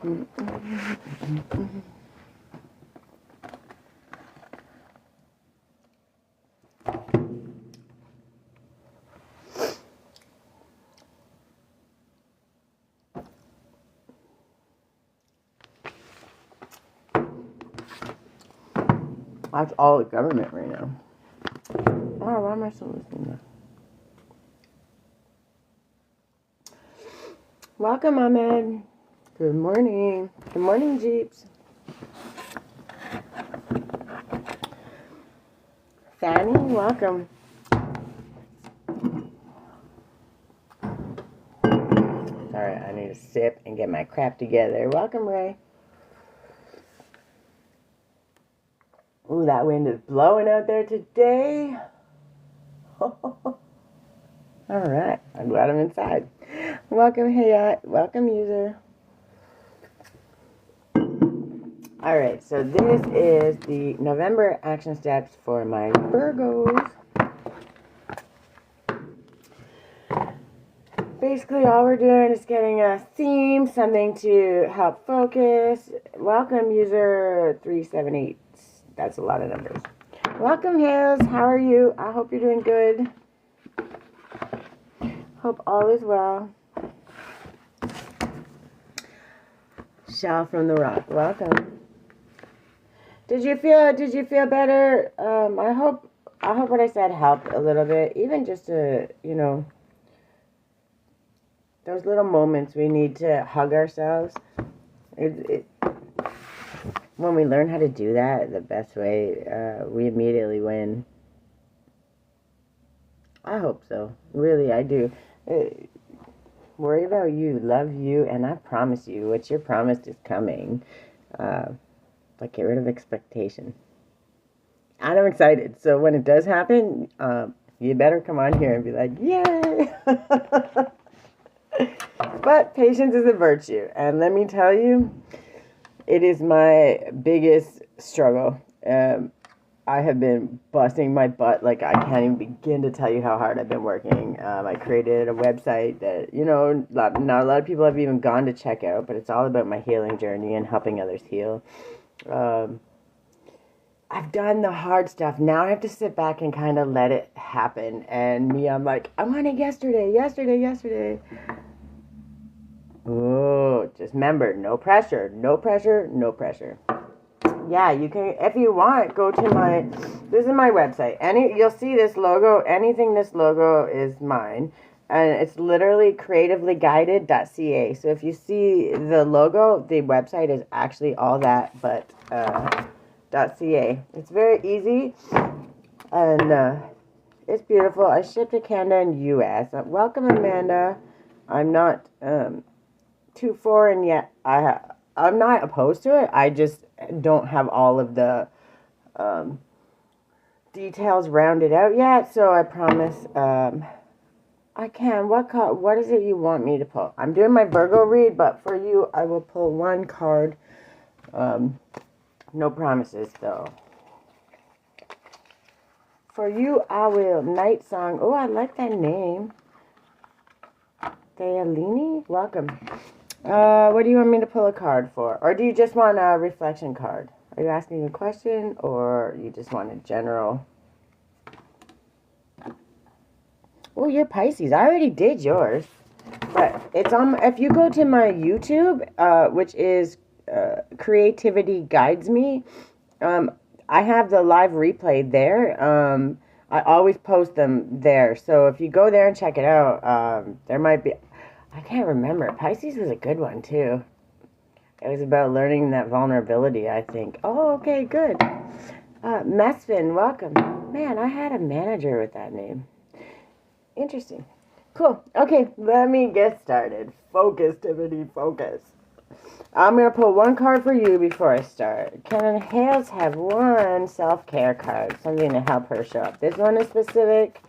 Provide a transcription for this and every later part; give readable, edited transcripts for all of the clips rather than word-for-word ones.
That's all the government right now. Oh, why am I still listening to that? Welcome, Ahmed. Good morning. Good morning, Jeeps. Fanny, welcome. Sorry, I need to sip and get my crap together. Welcome, Ray. Ooh, that wind is blowing out there today. All right, I'm glad I'm inside. Welcome, Hayat. Welcome, user. All right, so this is the November action steps for my Virgos. Basically, all we're doing is getting a theme, something to help focus. Welcome, user 378. That's a lot of numbers. Welcome, Hales. How are you? I hope you're doing good. Hope all is well. Shell from the Rock. Welcome. Did you feel better? I hope what I said helped a little bit. Even just to, those little moments we need to hug ourselves. When we learn how to do that the best way, we immediately win. I hope so. Really, I do. Worry about you, love you, and I promise you, what you're promised is coming. But get rid of expectation. And I'm excited. So when it does happen, you better come on here and be like, yay! But patience is a virtue. And let me tell you, it is my biggest struggle. I have been busting my butt. Like, I can't even begin to tell you how hard I've been working. I created a website that, not a lot of people have even gone to check out, but it's all about my healing journey and helping others heal. I've done the hard stuff. Now I have to sit back and kind of let it happen. And me, I'm like, I want it yesterday. Oh, just remember, no pressure. Yeah, you can, if you want, go to this is my website. You'll see this logo, anything this logo is mine. And it's literally creativelyguided.ca. So if you see the logo, the website is actually all that, but .ca. It's very easy, and it's beautiful. I ship to Canada and U.S. Welcome, Amanda. I'm not too foreign yet. I'm not opposed to it. I just don't have all of the details rounded out yet. So I promise I can. What is it you want me to pull? I'm doing my Virgo read, but for you, I will pull one card. No promises, though. For you, I will. Night Song. Oh, I like that name. Thealini? Welcome. What do you want me to pull a card for? Or do you just want a reflection card? Are you asking a question, or you just want a general? Oh, you're Pisces. I already did yours. But it's on. If you go to my YouTube, which is Creativity Guides Me, I have the live replay there. I always post them there. So if you go there and check it out, there might be... I can't remember. Pisces was a good one, too. It was about learning that vulnerability, I think. Oh, okay, good. Mesfin, welcome. Man, I had a manager with that name. Interesting. Cool. Okay, let me get started. Focus, Tiffany, focus. I'm going to pull one card for you before I start. Can Hales have one self-care card? Something to help her show up. This one is specific.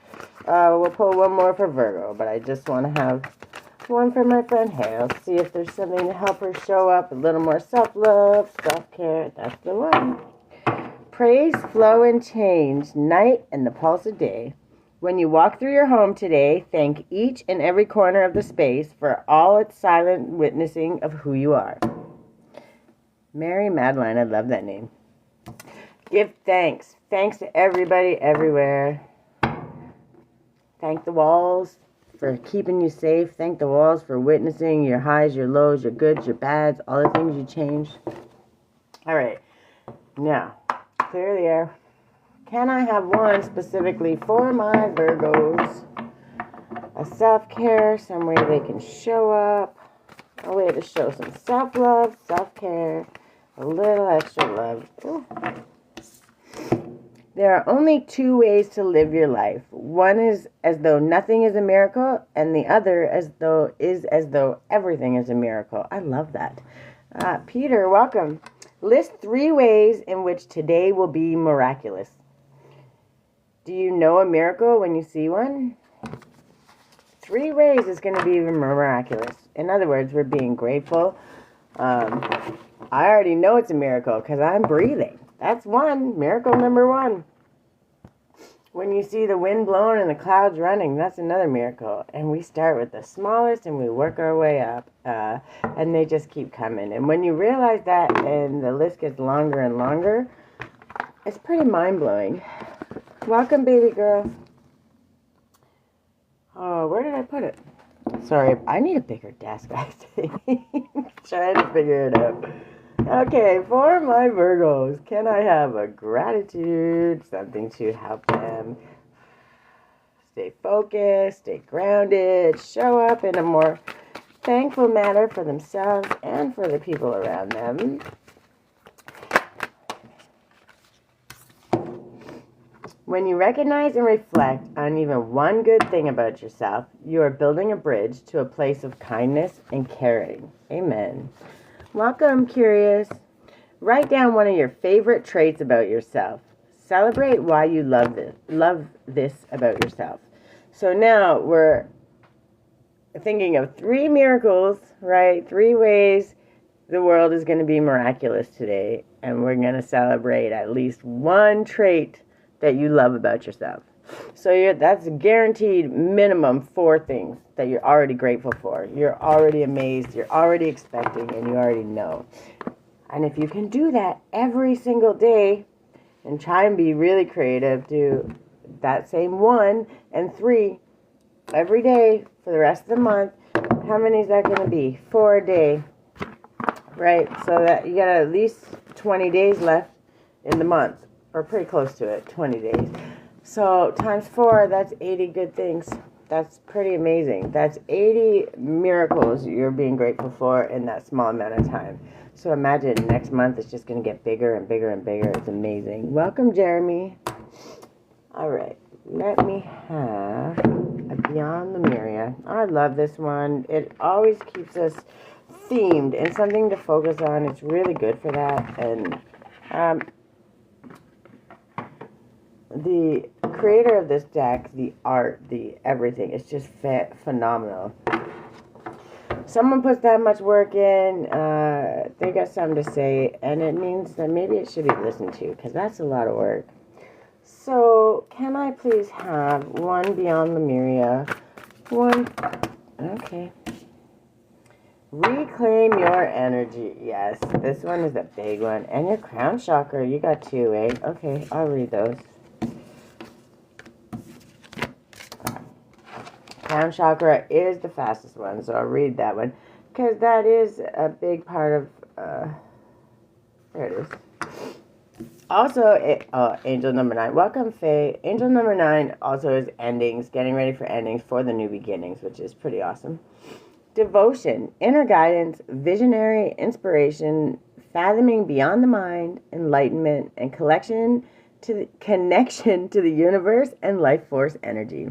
We'll pull one more for Virgo, but I just want to have one for my friend Hales. See if there's something to help her show up. A little more self-love, self-care. That's the one. Praise, flow, and change. Night and the pulse of day. When you walk through your home today, thank each and every corner of the space for all its silent witnessing of who you are. Mary Madeline, I love that name. Give thanks. Thanks to everybody, everywhere. Thank the walls for keeping you safe. Thank the walls for witnessing your highs, your lows, your goods, your bads, all the things you changed. All right. Now, clear the air. Can I have one specifically for my Virgos? A self-care, some way they can show up. A way to show some self-love, self-care, a little extra love. Ooh. There are only two ways to live your life. One is as though nothing is a miracle, and the other as though everything is a miracle. I love that. Peter, welcome. List 3 ways in which today will be miraculous. Do you know a miracle when you see one? 3 ways it's going to be miraculous. In other words, we're being grateful. I already know it's a miracle because I'm breathing. That's one. Miracle number 1. When you see the wind blowing and the clouds running, that's another miracle. And we start with the smallest and we work our way up. And they just keep coming. And when you realize that and the list gets longer and longer, it's pretty mind-blowing. Welcome, baby girl. Oh, where did I put it? Sorry, I need a bigger desk, I think. Trying to figure it out. Okay, for my Virgos, can I have a gratitude, something to help them stay focused, stay grounded, show up in a more thankful manner for themselves and for the people around them? When you recognize and reflect on even one good thing about yourself, you are building a bridge to a place of kindness and caring. Amen. Welcome, Curious. Write down one of your favorite traits about yourself. Celebrate why you love this about yourself. So now we're thinking of 3 miracles, right? 3 ways the world is going to be miraculous today. And we're going to celebrate at least one trait that you love about yourself. So that's a guaranteed minimum 4 things that you're already grateful for. You're already amazed, you're already expecting, and you already know. And if you can do that every single day and try and be really creative, do that same 1 and 3 every day for the rest of the month, how many is that going to be? 4 a day, right? So that you got at least 20 days left in the month. Or pretty close to it, 20 days. So times 4, that's 80 good things. That's pretty amazing. That's 80 miracles you're being grateful for in that small amount of time. So imagine next month it's just going to get bigger and bigger and bigger. It's amazing. Welcome, Jeremy. All right. Let me have a Beyond the Myria. I love this one. It always keeps us themed and something to focus on. It's really good for that. And the creator of this deck, the art, the everything, it's just phenomenal. Someone puts that much work in, they got something to say, and it means that maybe it should be listened to, because that's a lot of work. So, can I please have 1 Beyond the Myria? 1, okay. Reclaim your energy. Yes, this one is a big one. And your crown chakra, you got 2, eh? Okay, I'll read those. Crown chakra is the fastest one, so I'll read that one because that is a big part of. There it is. Also, angel number 9. Welcome, Faye. Angel number 9 also is endings, getting ready for endings for the new beginnings, which is pretty awesome. Devotion, inner guidance, visionary inspiration, fathoming beyond the mind, enlightenment, and connection to the universe and life force energy.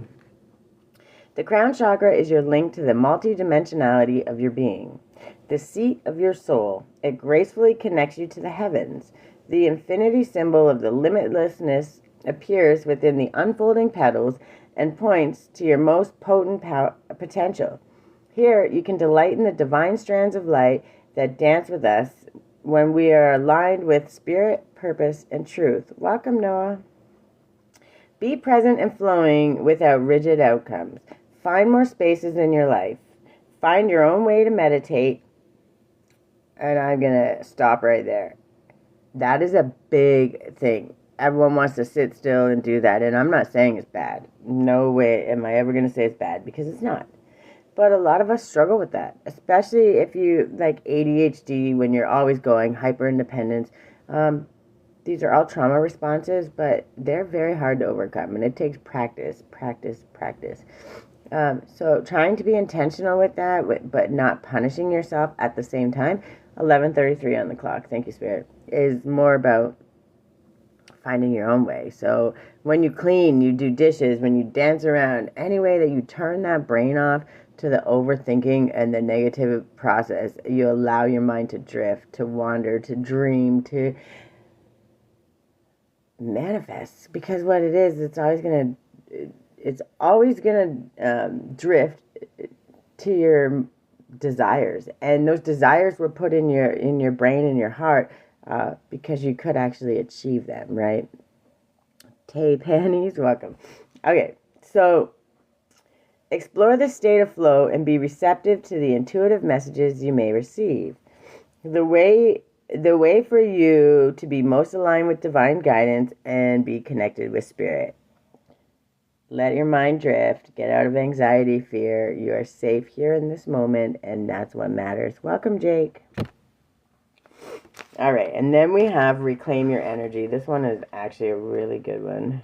The crown chakra is your link to the multidimensionality of your being, the seat of your soul. It gracefully connects you to the heavens. The infinity symbol of the limitlessness appears within the unfolding petals and points to your most potent potential. Here, you can delight in the divine strands of light that dance with us when we are aligned with spirit, purpose, and truth. Welcome, Noah. Be present and flowing without rigid outcomes. Find more spaces in your life. Find your own way to meditate And I'm going to stop right there. That is a big thing. Everyone wants to sit still and do that. And I'm not saying it's bad. No way am I ever going to say it's bad, because it's not. But a lot of us struggle with that, especially if you like ADHD, when you're always going, hyper independence. These are all trauma responses, but they're very hard to overcome, and it takes practice, practice, practice. So trying to be intentional with that, but not punishing yourself at the same time. 11:33 on the clock. Thank you, Spirit. Is more about finding your own way. So when you clean, you do dishes, when you dance around, any way that you turn that brain off to the overthinking and the negative process, you allow your mind to drift, to wander, to dream, to manifest. Because what it is, it's always gonna drift to your desires, and those desires were put in your brain and your heart because you could actually achieve them, right? Tay panties, welcome. Okay, so explore the state of flow and be receptive to the intuitive messages you may receive. The way for you to be most aligned with divine guidance and be connected with spirit. Let your mind drift. Get out of anxiety, fear. You are safe here in this moment, and that's what matters. Welcome, Jake. All right, and then we have Reclaim Your Energy. This one is actually a really good one.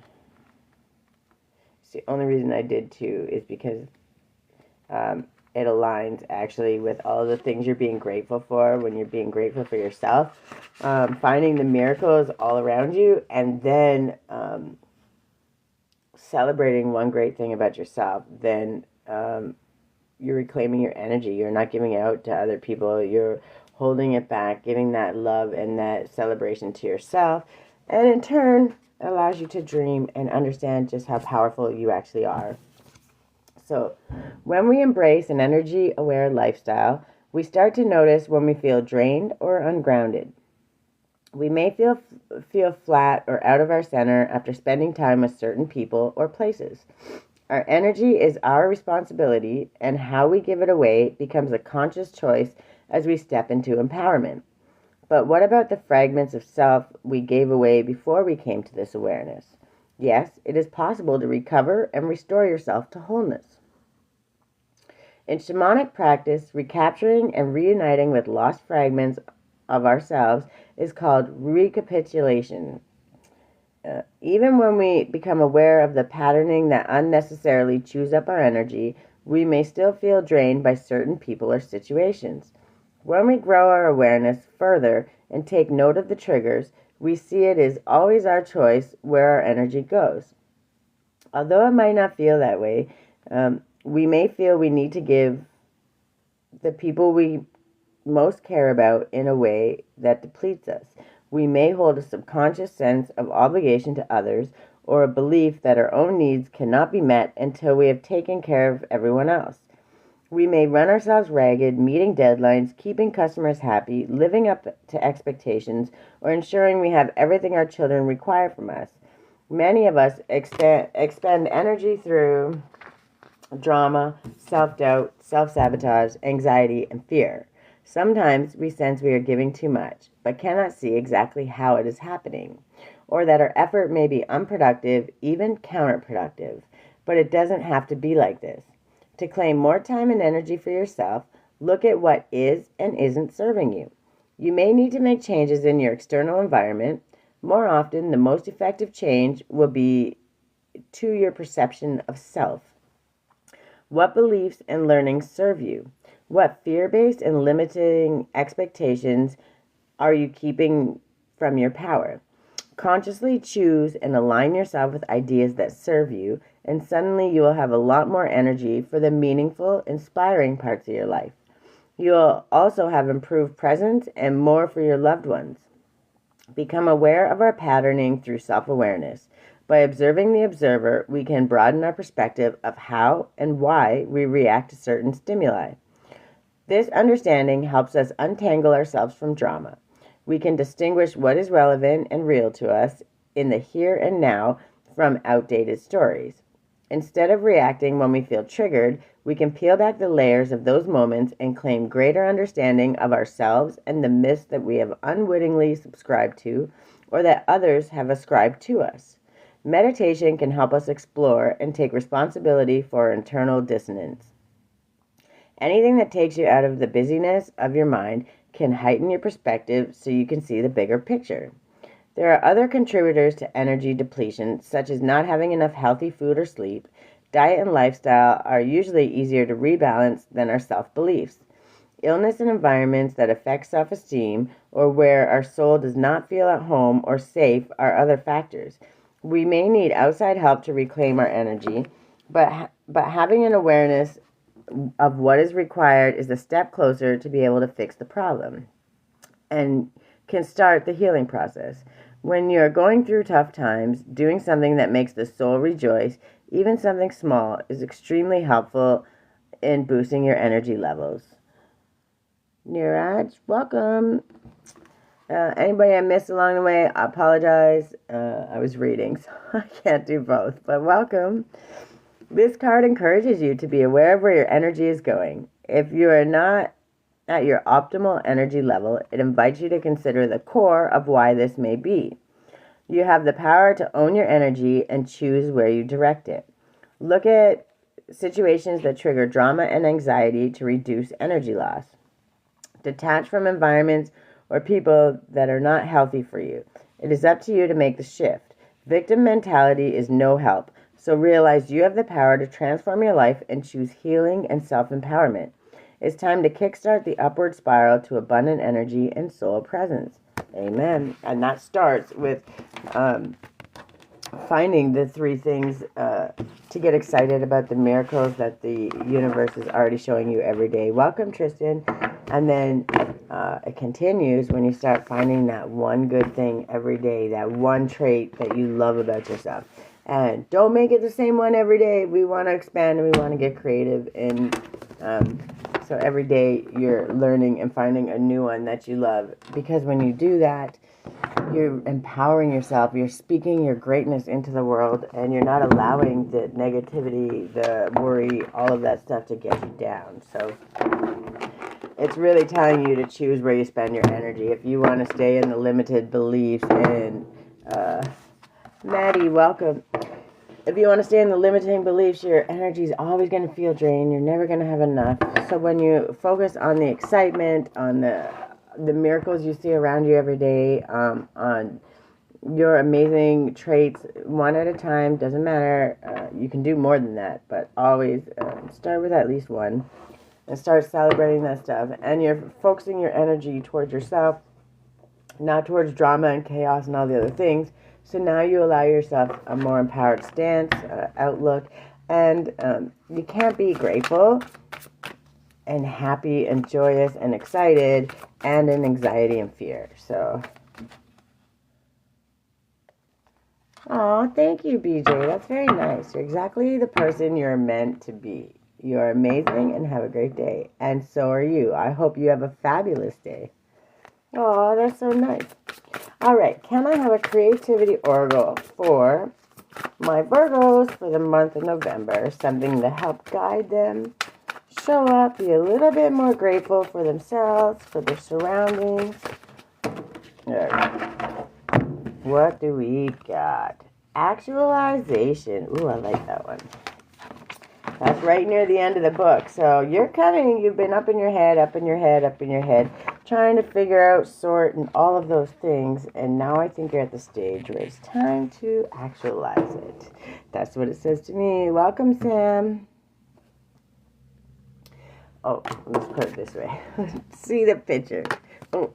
It's the only reason I did two is because it aligns actually with all the things you're being grateful for when you're being grateful for yourself. Finding the miracles all around you, and then celebrating one great thing about yourself. Then you're reclaiming your energy. You're not giving it out to other people. You're holding it back, giving that love and that celebration to yourself. And in turn, allows you to dream and understand just how powerful you actually are. So when we embrace an energy-aware lifestyle, we start to notice when we feel drained or ungrounded. We may feel flat or out of our center after spending time with certain people or places. Our energy is our responsibility, and how we give it away becomes a conscious choice as we step into empowerment. But what about the fragments of self we gave away before we came to this awareness? Yes, it is possible to recover and restore yourself to wholeness. In shamanic practice, recapturing and reuniting with lost fragments of ourselves is called recapitulation. Even when we become aware of the patterning that unnecessarily chews up our energy, we may still feel drained by certain people or situations. When we grow our awareness further and take note of the triggers, we see it is always our choice where our energy goes. Although it might not feel that way, we may feel we need to give the people we most care about in a way that depletes us. We may hold a subconscious sense of obligation to others, or a belief that our own needs cannot be met until we have taken care of everyone else. We may run ourselves ragged, meeting deadlines, keeping customers happy, living up to expectations, or ensuring we have everything our children require from us. Many of us expend energy through drama, self-doubt, self-sabotage, anxiety, and fear. Sometimes we sense we are giving too much, but cannot see exactly how it is happening, or that our effort may be unproductive, even counterproductive. But it doesn't have to be like this. To claim more time and energy for yourself, look at what is and isn't serving you. You may need to make changes in your external environment. More often, the most effective change will be to your perception of self. What beliefs and learnings serve you? What fear-based and limiting expectations are you keeping from your power? Consciously choose and align yourself with ideas that serve you, and suddenly you will have a lot more energy for the meaningful, inspiring parts of your life. You'll also have improved presence and more for your loved ones. Become aware of our patterning through self-awareness. By observing the observer, we can broaden our perspective of how and why we react to certain stimuli. This understanding helps us untangle ourselves from drama. We can distinguish what is relevant and real to us in the here and now from outdated stories. Instead of reacting when we feel triggered, We can peel back the layers of those moments and claim greater understanding of ourselves and the myths that we have unwittingly subscribed to or that others have ascribed to us. Meditation can help us explore and take responsibility for internal dissonance. Anything that takes you out of the busyness of your mind can heighten your perspective so you can see the bigger picture. There are other contributors to energy depletion, such as not having enough healthy food or sleep. Diet and lifestyle are usually easier to rebalance than our self-beliefs. Illness and environments that affect self-esteem or where our soul does not feel at home or safe are other factors. We may need outside help to reclaim our energy, but having an awareness of what is required is a step closer to be able to fix the problem and can start the healing process. When you're going through tough times, doing something that makes the soul rejoice, even something small, is extremely helpful in boosting your energy levels. Niraj, welcome. Anybody I missed along the way, I apologize. I was reading, so I can't do both, but welcome. This card encourages you to be aware of where your energy is going. If you are not at your optimal energy level, it invites you to consider the core of why this may be. You have the power to own your energy and choose where you direct it. Look at situations that trigger drama and anxiety to reduce energy loss. Detach from environments or people that are not healthy for you. It is up to you to make the shift. Victim mentality is no help. So realize you have the power to transform your life and choose healing and self-empowerment. It's time to kickstart the upward spiral to abundant energy and soul presence. Amen. And that starts with finding the three things to get excited about the miracles that the universe is already showing you every day. Welcome, Tristan. And then it continues when you start finding that one good thing every day, that one trait that you love about yourself. And don't make it the same one every day. We want to expand and we want to get creative. And so every day you're learning and finding a new one that you love. Because when you do that, you're empowering yourself. You're speaking your greatness into the world. And you're not allowing the negativity, the worry, all of that stuff to get you down. So it's really telling you to choose where you spend your energy. If you want to stay in the limited beliefs and Maddie, welcome. If you want to stay in the limiting beliefs, your energy is always going to feel drained. You're never going to have enough. So when you focus on the excitement, on the miracles you see around you every day, on your amazing traits, one at a time, doesn't matter. You can do more than that, but always start with at least one and start celebrating that stuff. And you're focusing your energy towards yourself, not towards drama and chaos and all the other things. So now you allow yourself a more empowered stance, outlook, and you can't be grateful and happy and joyous and excited and in anxiety and fear. So, oh, thank you, BJ. That's very nice. You're exactly the person you're meant to be. You're amazing and have a great day. And so are you. I hope you have a fabulous day. Oh, that's so nice. All right, can I have a creativity oracle for my Virgos for the month of November? Something to help guide them, show up, be a little bit more grateful for themselves, for their surroundings. All right. What do we got? Actualization. Ooh, I like that one. That's right near the end of the book. So you're coming. You've been up in your head, trying to figure out, sort, and all of those things. And now I think you're at the stage where it's time to actualize it. That's what it says to me. Welcome, Sam. Oh, let's put it this way. See the picture. Oh,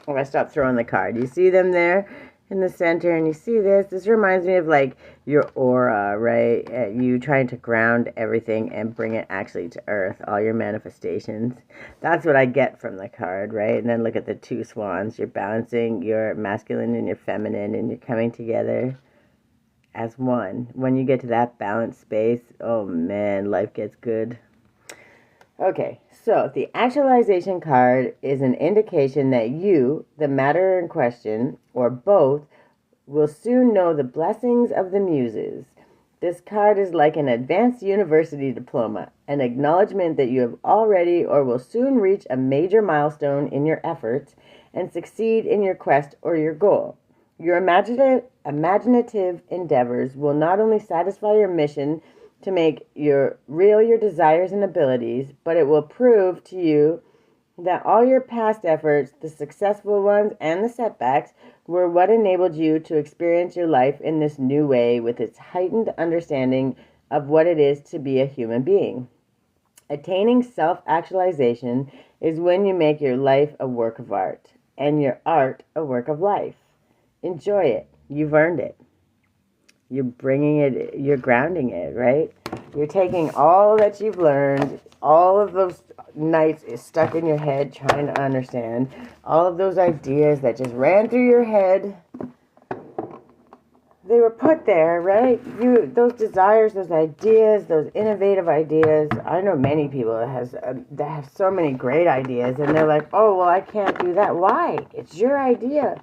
I stopped throwing the card. You see them there in the center, and you see this. This reminds me of like your aura, right? You trying to ground everything and bring it actually to earth, all your manifestations. That's what I get from the card, right? And then look at the two swans. You're balancing your masculine and your feminine, and you're coming together as one. When you get to that balanced space, oh man, life gets good. Okay, so the actualization card is an indication that you, the matter in question, or both, will soon know the blessings of the muses. This card is like an advanced university diploma, an acknowledgement that you have already or will soon reach a major milestone in your efforts and succeed in your quest or your goal. Your imaginative endeavors will not only satisfy your mission to make your desires and abilities, but it will prove to you that all your past efforts, the successful ones and the setbacks, were what enabled you to experience your life in this new way with its heightened understanding of what it is to be a human being. Attaining self-actualization is when you make your life a work of art and your art a work of life. Enjoy it. You've earned it. You're bringing it, you're grounding it, right? You're taking all that you've learned, all of those nights is stuck in your head trying to understand, all of those ideas that just ran through your head. They were put there, right? Those desires, those ideas, those innovative ideas. I know many people that have so many great ideas, and they're like, "Oh, well, I can't do that." Why? It's your idea.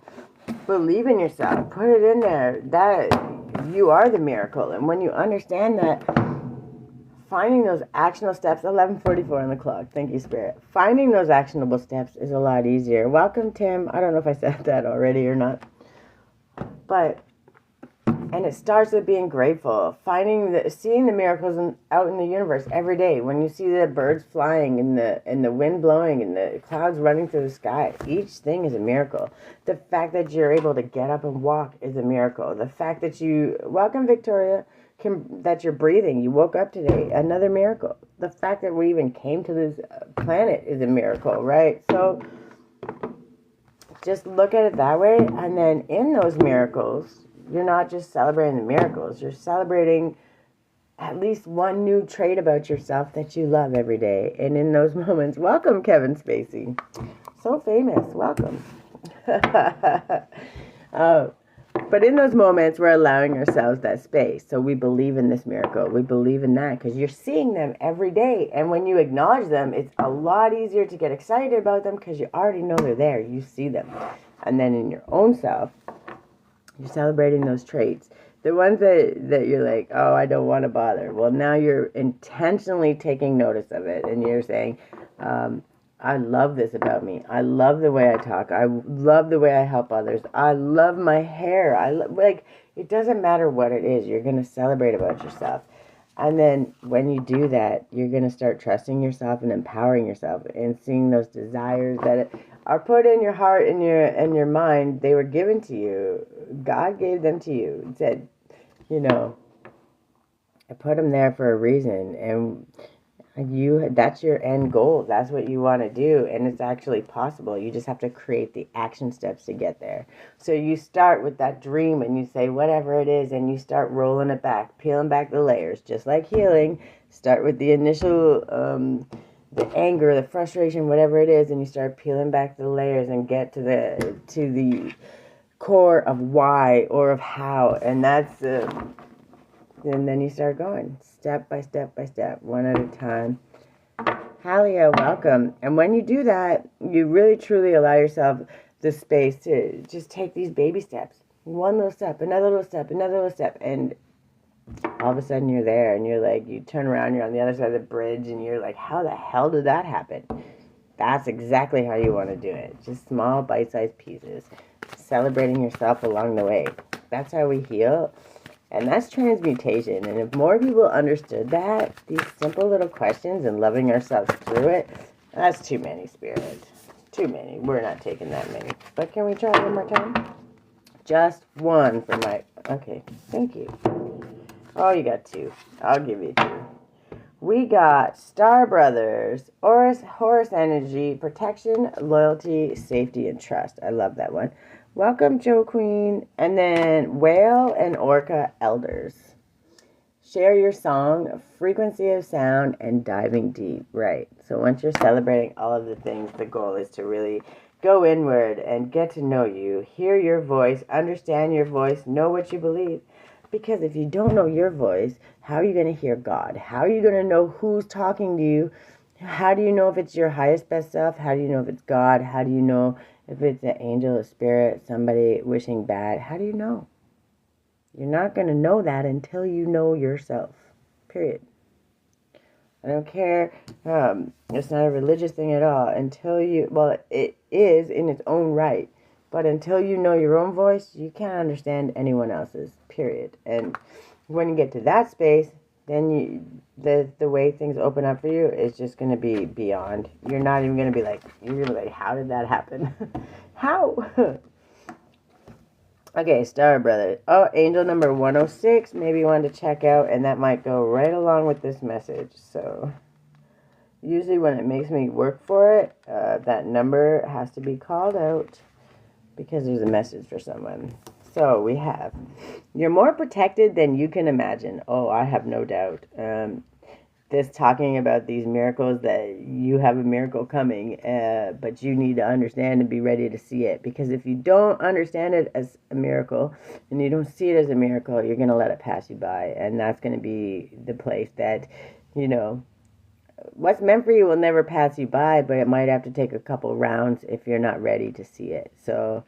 Believe in yourself. Put it in there. That you are the miracle. And when you understand that, finding those actionable steps, 11:44 on the clock. Thank you, Spirit. Finding those actionable steps is a lot easier. Welcome, Tim. I don't know if I said that already or not. And it starts with being grateful. Seeing the miracles out in the universe every day. When you see the birds flying and the wind blowing and the clouds running through the sky, each thing is a miracle. The fact that you're able to get up and walk is a miracle. The fact that welcome, Victoria, that you're breathing. You woke up today, another miracle. The fact that we even came to this planet is a miracle, right? So just look at it that way, and then in those miracles, you're not just celebrating the miracles, you're celebrating at least one new trait about yourself that you love every day. And in those moments, welcome, Kevin Spacey. So famous, welcome. But in those moments, we're allowing ourselves that space. So we believe in this miracle. We believe in that because you're seeing them every day. And when you acknowledge them, it's a lot easier to get excited about them because you already know they're there. You see them. And then in your own self, you're celebrating those traits. The ones that you're like, oh, I don't want to bother. Well, now you're intentionally taking notice of it. And you're saying, I love this about me. I love the way I talk. I love the way I help others. I love my hair. It doesn't matter what it is. You're going to celebrate about yourself. And then when you do that, you're going to start trusting yourself and empowering yourself and seeing those desires that are put in your heart and your mind. They were given to you. God gave them to you. He said, I put them there for a reason. And that's your end goal. That's what you want to do, and it's actually possible. You just have to create the action steps to get there. So you start with that dream and you say whatever it is, and you start rolling it back, peeling back the layers, just like healing. Start with the initial the anger, the frustration, whatever it is, and you start peeling back the layers and get to the core of why or of how, and that's and then you start going step by step by step, one at a time. Halia, welcome. And when you do that, you really truly allow yourself the space to just take these baby steps. One little step, another little step, another little step. And all of a sudden you're there and you're like, you turn around, you're on the other side of the bridge and you're like, how the hell did that happen? That's exactly how you want to do it. Just small bite-sized pieces. Celebrating yourself along the way. That's how we heal. And that's transmutation. And if more people understood that, these simple little questions and loving ourselves through it, that's too many, Spirit. Too many. We're not taking that many. But can we try one more time? Just one for my... Okay, thank you. Oh, you got two. I'll give you two. We got Star Brothers, Horus Energy, Protection, Loyalty, Safety, and Trust. I love that one. Welcome, Joe Queen. And then Whale and Orca Elders. Share your song, frequency of sound, and diving deep. Right. So once you're celebrating all of the things, the goal is to really go inward and get to know you. Hear your voice. Understand your voice. Know what you believe. Because if you don't know your voice, how are you going to hear God? How are you going to know who's talking to you? How do you know if it's your highest best self? How do you know if it's God? How do you know if it's an angel, a spirit, somebody wishing bad? How do you know? You're not going to know that until you know yourself. Period. I don't care. It's not a religious thing at all. Until you, well, it is in its own right. But until you know your own voice, you can't understand anyone else's. Period. And when you get to that space, then the way things open up for you is just going to be beyond. You're not even going to be like, you're going to be like, how did that happen? How? Okay, Star Brothers. Oh, angel number 106. Maybe you wanted to check out, and that might go right along with this message. So, usually when it makes me work for it, that number has to be called out because there's a message for someone. So, we have, you're more protected than you can imagine. Oh, I have no doubt. This talking about these miracles, that you have a miracle coming, but you need to understand and be ready to see it. Because if you don't understand it as a miracle and you don't see it as a miracle, you're going to let it pass you by. And that's going to be the place that, what's meant for you will never pass you by, but it might have to take a couple rounds if you're not ready to see it. So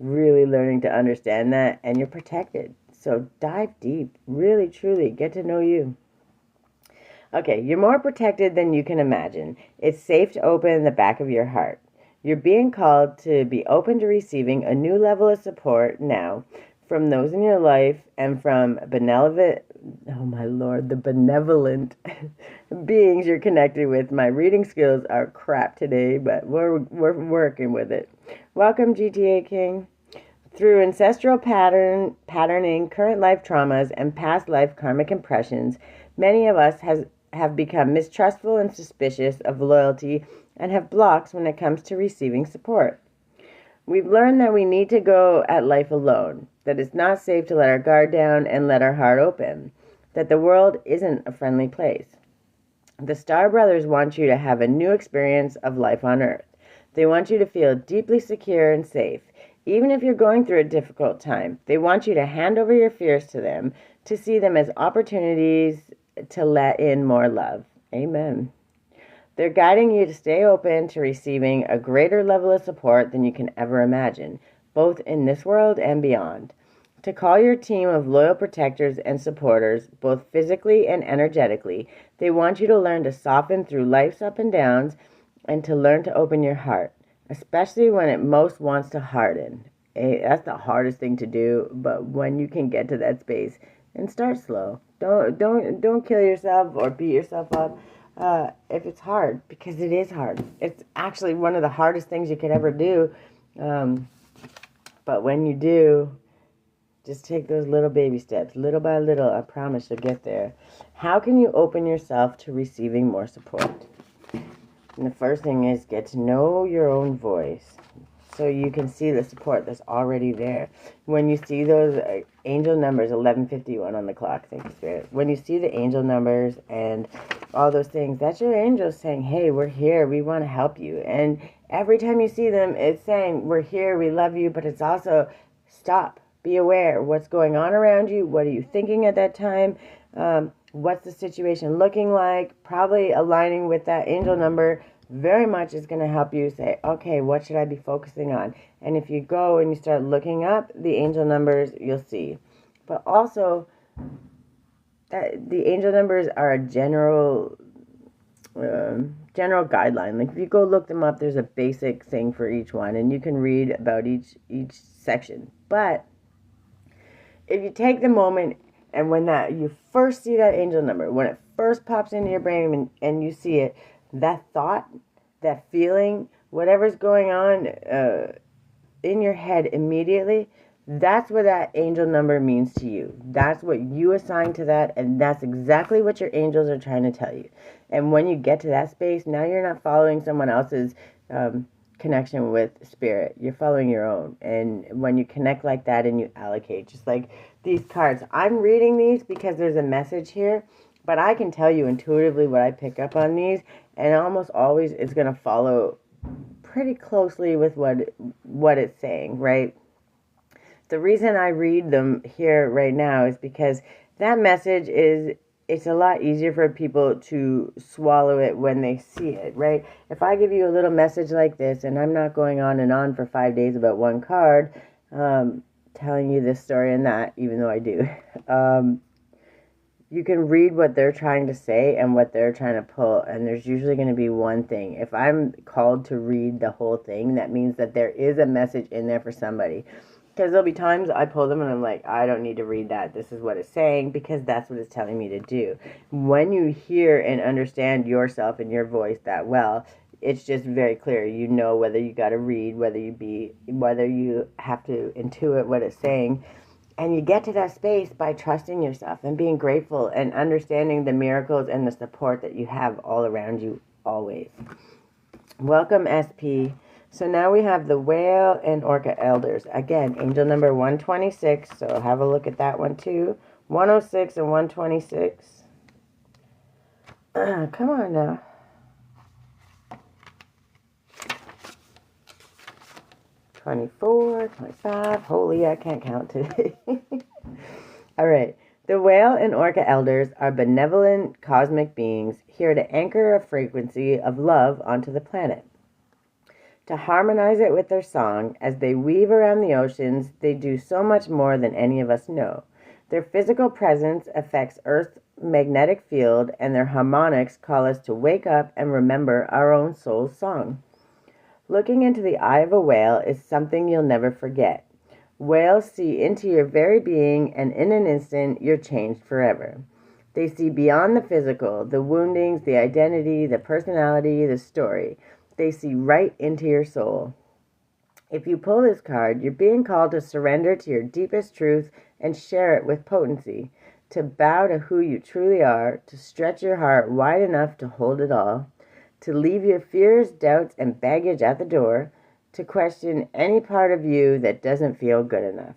really learning to understand that, and you're protected. So dive deep, really, truly get to know you. Okay, you're more protected than you can imagine. It's safe to open the back of your heart. You're being called to be open to receiving a new level of support now from those in your life and from benevolent, oh my Lord, the benevolent beings you're connected with. My reading skills are crap today, but we're working with it. Welcome, GTA King. Through ancestral patterning, current life traumas, and past life karmic impressions, many of us have become mistrustful and suspicious of loyalty and have blocks when it comes to receiving support. We've learned that we need to go at life alone, that it's not safe to let our guard down and let our heart open, that the world isn't a friendly place. The Star Brothers want you to have a new experience of life on Earth. They want you to feel deeply secure and safe. Even if you're going through a difficult time, they want you to hand over your fears to them, to see them as opportunities to let in more love. Amen. They're guiding you to stay open to receiving a greater level of support than you can ever imagine, both in this world and beyond. To call your team of loyal protectors and supporters, both physically and energetically, they want you to learn to soften through life's up and downs and to learn to open your heart, especially when it most wants to harden. That's the hardest thing to do, but when you can get to that space, and start slow. Don't kill yourself or beat yourself up if it's hard, because it is hard. It's actually one of the hardest things you could ever do. But when you do, just take those little baby steps, little by little. I promise you'll get there. How can you open yourself to receiving more support? And the first thing is get to know your own voice, so you can see the support that's already there. When you see those angel numbers, 11:51 on the clock, thank you, Spirit. When you see the angel numbers and all those things, that's your angels saying, hey, we're here, we want to help you. And every time you see them, it's saying, we're here, we love you, but it's also, stop, be aware, what's going on around you, what are you thinking at that time, what's the situation looking like, probably aligning with that angel number very much is going to help you say, okay, what should I be focusing on? And if you go and you start looking up the angel numbers, you'll see. But also, the angel numbers are a general guideline. Like if you go look them up, there's a basic thing for each one, and you can read about each section. But if you take the moment, and when you first see that angel number, when it first pops into your brain and you see it, that thought, that feeling, whatever's going on in your head immediately, that's what that angel number means to you. That's what you assign to that, and that's exactly what your angels are trying to tell you. And when you get to that space, now you're not following someone else's connection with spirit. You're following your own. And when you connect like that and you allocate, just like these cards, I'm reading these because there's a message here, but I can tell you intuitively what I pick up on these, and almost always it's going to follow pretty closely with what it's saying, right? The reason I read them here right now is because that message it's a lot easier for people to swallow it when they see it, right? If I give you a little message like this, and I'm not going on and on for 5 days about one card, telling you this story and that, even though I do. You can read what they're trying to say and what they're trying to pull, and there's usually going to be one thing. If I'm called to read the whole thing, that means that there is a message in there for somebody. Because there'll be times I pull them and I'm like, I don't need to read that. This is what it's saying because that's what it's telling me to do. When you hear and understand yourself and your voice that well, it's just very clear. You know whether you got to read, whether you have to intuit what it's saying. And you get to that space by trusting yourself and being grateful and understanding the miracles and the support that you have all around you always. Welcome, SP. So now we have the Whale and Orca Elders. Again, angel number 126. So have a look at that one too. 106 and 126. Come on now. 24, 25. Holy, I can't count today. All right. The Whale and Orca Elders are benevolent cosmic beings here to anchor a frequency of love onto the planet. To harmonize it with their song, as they weave around the oceans, they do so much more than any of us know. Their physical presence affects Earth's magnetic field, and their harmonics call us to wake up and remember our own soul's song. Looking into the eye of a whale is something you'll never forget. Whales see into your very being, and in an instant, you're changed forever. They see beyond the physical, the woundings, the identity, the personality, the story. They see right into your soul. If you pull this card, you're being called to surrender to your deepest truth and share it with potency, to bow to who you truly are, to stretch your heart wide enough to hold it all, to leave your fears, doubts, and baggage at the door, to question any part of you that doesn't feel good enough.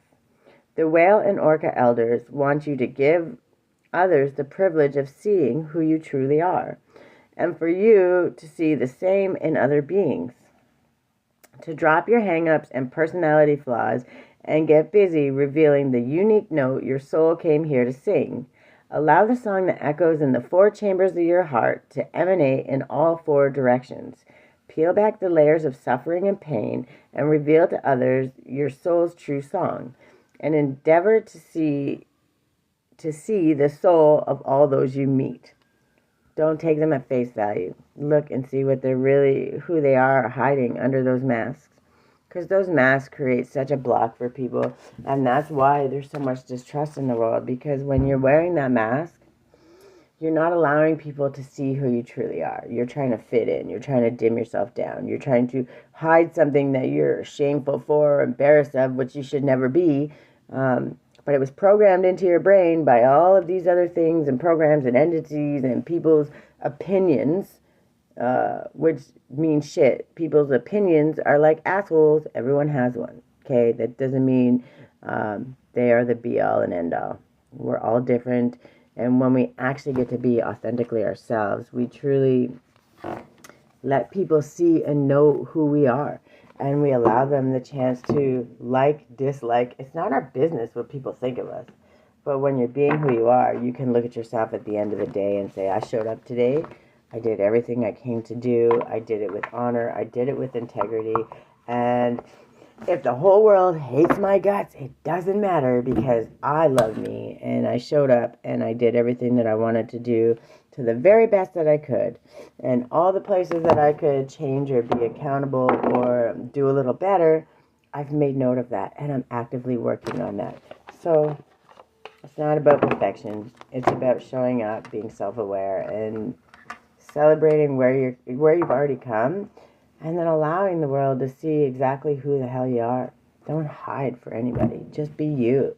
The Whale and Orca Elders want you to give others the privilege of seeing who you truly are, and for you to see the same in other beings. To drop your hang-ups and personality flaws and get busy revealing the unique note your soul came here to sing. Allow the song that echoes in the 4 chambers of your heart to emanate in all 4 directions. Peel back the layers of suffering and pain and reveal to others your soul's true song, and endeavor to see the soul of all those you meet. Don't take them at face value. Look and see what who they are hiding under those masks. Because those masks create such a block for people. And that's why there's so much distrust in the world. Because when you're wearing that mask, you're not allowing people to see who you truly are. You're trying to fit in. You're trying to dim yourself down. You're trying to hide something that you're shameful for or embarrassed of, which you should never be. But it was programmed into your brain by all of these other things and programs and entities and people's opinions, which means shit. People's opinions are like assholes. Everyone has one. Okay? That doesn't mean they are the be-all and end-all. We're all different. And when we actually get to be authentically ourselves, we truly let people see and know who we are. And we allow them the chance to like, dislike. It's not our business what people think of us. But when you're being who you are, you can look at yourself at the end of the day and say, I showed up today. I did everything I came to do. I did it with honor. I did it with integrity. And if the whole world hates my guts, it doesn't matter because I love me. And I showed up and I did everything that I wanted to do to the very best that I could. And all the places that I could change or be accountable or do a little better, I've made note of that. And I'm actively working on that. So it's not about perfection. It's about showing up, being self-aware, and celebrating where you've already come, and then allowing the world to see exactly who the hell you are. Don't hide for anybody. Just be you.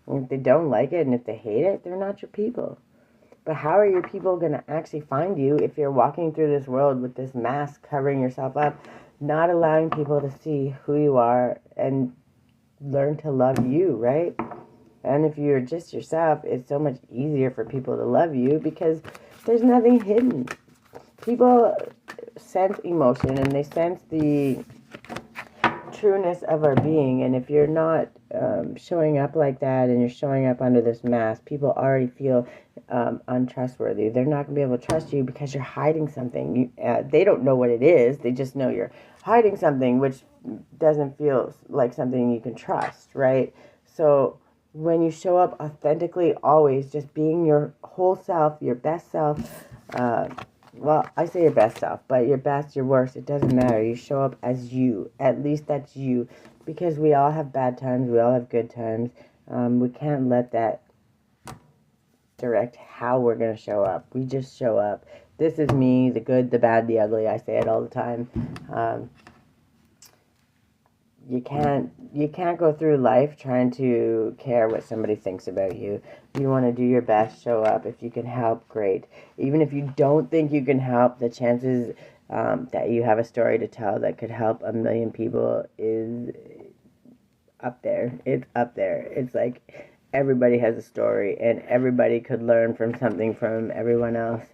And if they don't like it and if they hate it, they're not your people. But how are your people going to actually find you if you're walking through this world with this mask covering yourself up, not allowing people to see who you are and learn to love you, right? And if you're just yourself, it's so much easier for people to love you because there's nothing hidden. People sense emotion and they sense the trueness of our being, and if you're not showing up like that and you're showing up under this mask, people already feel untrustworthy. They're not going to be able to trust you because you're hiding something. They don't know what it is. They just know you're hiding something, which doesn't feel like something you can trust, right? So when you show up authentically, always just being your whole self, your best self, well, I say your best self, but your best, your worst, it doesn't matter. You show up as you. At least that's you. Because we all have bad times. We all have good times. We can't let that direct how we're going to show up. We just show up. This is me, the good, the bad, the ugly. I say it all the time. You can't go through life trying to care what somebody thinks about you. You want to do your best, show up. If you can help, great. Even if you don't think you can help, the chances that you have a story to tell that could help a million people is up there. It's up there. It's like everybody has a story, and everybody could learn from something from everyone else.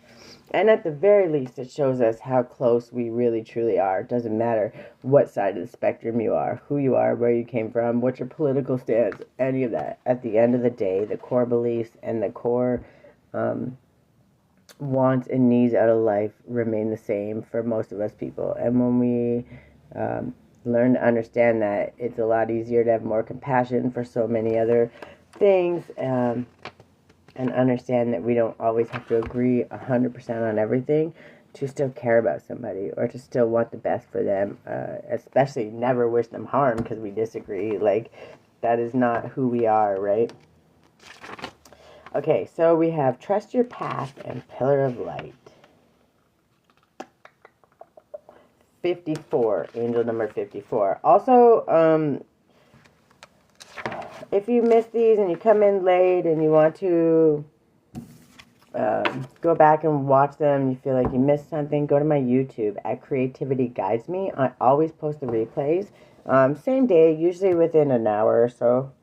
And at the very least, it shows us how close we really truly are. It doesn't matter what side of the spectrum you are, who you are, where you came from, what your political stance, any of that. At the end of the day, the core beliefs and the core wants and needs out of life remain the same for most of us people. And when we learn to understand that, it's a lot easier to have more compassion for so many other things. And understand that we don't always have to agree 100% on everything to still care about somebody or to still want the best for them, especially never wish them harm because we disagree. Like, that is not who we are, right? Okay, so we have Trust Your Path and Pillar of Light. 54, angel number 54. Also, if you miss these and you come in late and you want to go back and watch them, you feel like you missed something, go to my YouTube at Creativity Guides Me. I always post the replays. Same day, usually within an hour or so.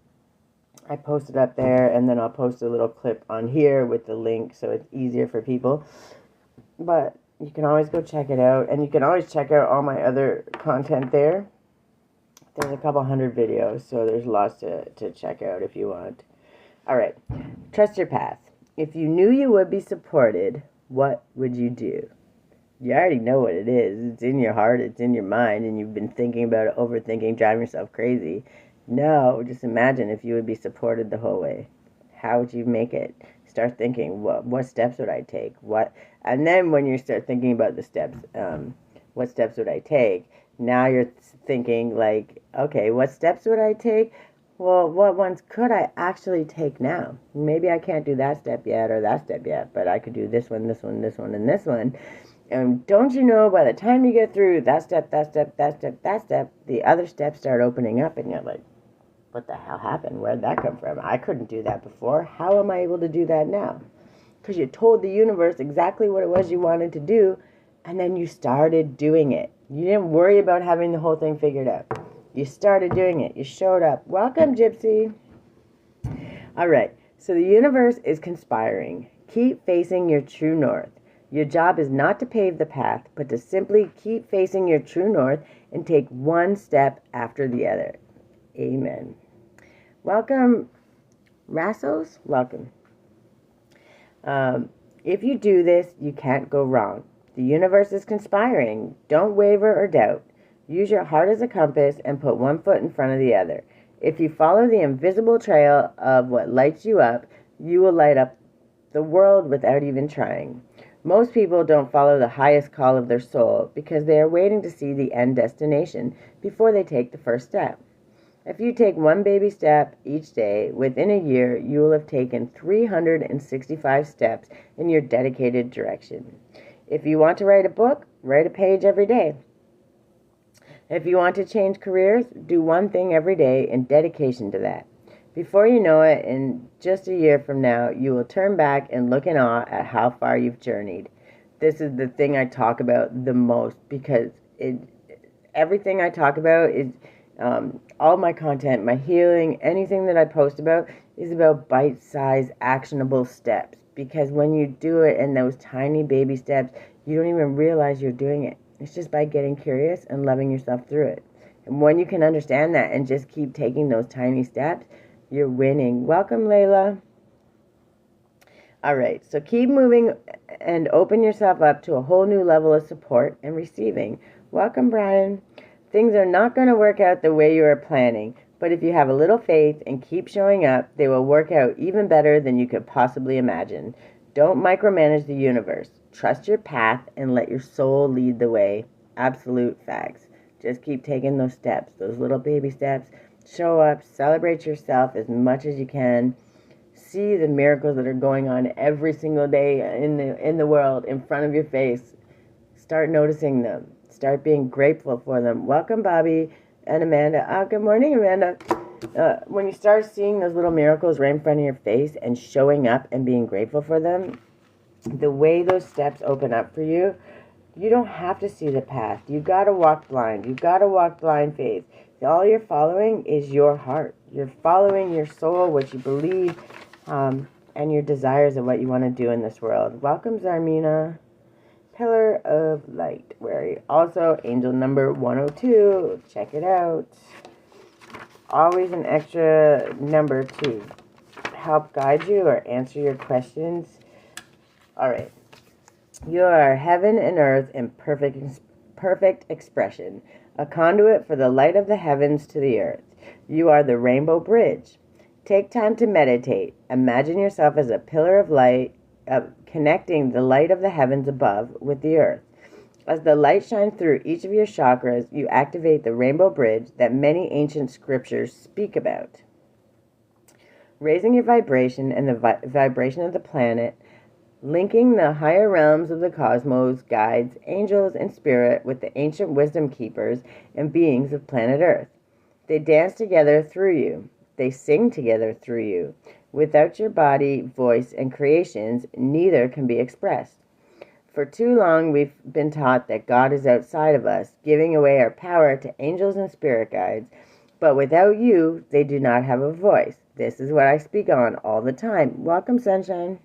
I post it up there, and then I'll post a little clip on here with the link so it's easier for people. But you can always go check it out, and you can always check out all my other content there. There's a couple hundred videos, so there's lots to check out if you want. All right, trust your path. If you knew you would be supported, what would you do? You already know what it is. It's in your heart, it's in your mind, and you've been thinking about it, overthinking, driving yourself crazy. No, just imagine if you would be supported the whole way. How would you make it? Start thinking, what steps would I take? And then when you start thinking about the steps, what steps would I take? Now you're thinking like, okay, what steps would I take? Well, what ones could I actually take now? Maybe I can't do that step yet or that step yet, but I could do this one, this one, this one, and this one. And don't you know, by the time you get through that step, that step, that step, that step, the other steps start opening up and you're like, what the hell happened? Where'd that come from? I couldn't do that before. How am I able to do that now? Because you told the universe exactly what it was you wanted to do, and then you started doing it. You didn't worry about having the whole thing figured out. You started doing it. You showed up. Welcome, Gypsy. All right. So the universe is conspiring. Keep facing your true north. Your job is not to pave the path, but to simply keep facing your true north and take one step after the other. Amen. Welcome, Rassos. Welcome. If you do this, you can't go wrong. The universe is conspiring. Don't waver or doubt. Use your heart as a compass and put one foot in front of the other. If you follow the invisible trail of what lights you up, you will light up the world without even trying. Most people don't follow the highest call of their soul because they are waiting to see the end destination before they take the first step. If you take one baby step each day, within a year, you will have taken 365 steps in your dedicated direction. If you want to write a book, write a page every day. If you want to change careers, do one thing every day in dedication to that. Before you know it, in just a year from now, you will turn back and look in awe at how far you've journeyed. This is the thing I talk about the most because everything I talk about is all my content, my healing, anything that I post about is about bite-sized, actionable steps. Because when you do it in those tiny baby steps, you don't even realize you're doing it. It's just by getting curious and loving yourself through it. And when you can understand that and just keep taking those tiny steps, you're winning. Welcome, Layla. All right, so keep moving and open yourself up to a whole new level of support and receiving. Welcome, Brian. Things are not going to work out the way you are planning, But if you have a little faith and keep showing up, they will work out even better than you could possibly imagine. Don't micromanage the universe. Trust your path and let your soul lead the way. Absolute facts. Just keep taking those steps, those little baby steps. Show up, celebrate yourself as much as you can. See the miracles that are going on every single day in the world in front of your face. Start noticing them. Start being grateful for them. Welcome, Bobby and Amanda. Good morning, Amanda. When you start seeing those little miracles right in front of your face and showing up and being grateful for them, the way those steps open up for you, you don't have to see the path. You got to walk blind. You got to walk blind faith. All you're following is your heart. You're following your soul, what you believe, and your desires of what you want to do in this world. Welcome, Zarmina. Pillar of Light. Where are you? Also, angel number 102. Check it out. Always an extra number 2. Help guide you or answer your questions. All right. You are heaven and earth in perfect expression. A conduit for the light of the heavens to the earth. You are the rainbow bridge. Take time to meditate. Imagine yourself as a pillar of light, connecting the light of the heavens above with the earth. As the light shines through each of your chakras, you activate the rainbow bridge that many ancient scriptures speak about. Raising your vibration and the vibration of the planet, linking the higher realms of the cosmos, guides, angels, and spirit with the ancient wisdom keepers and beings of planet Earth. They dance together through you. They sing together through you. Without your body, voice, and creations, neither can be expressed. For too long, we've been taught that God is outside of us, giving away our power to angels and spirit guides. But without you, they do not have a voice. This is what I speak on all the time. Welcome, sunshine.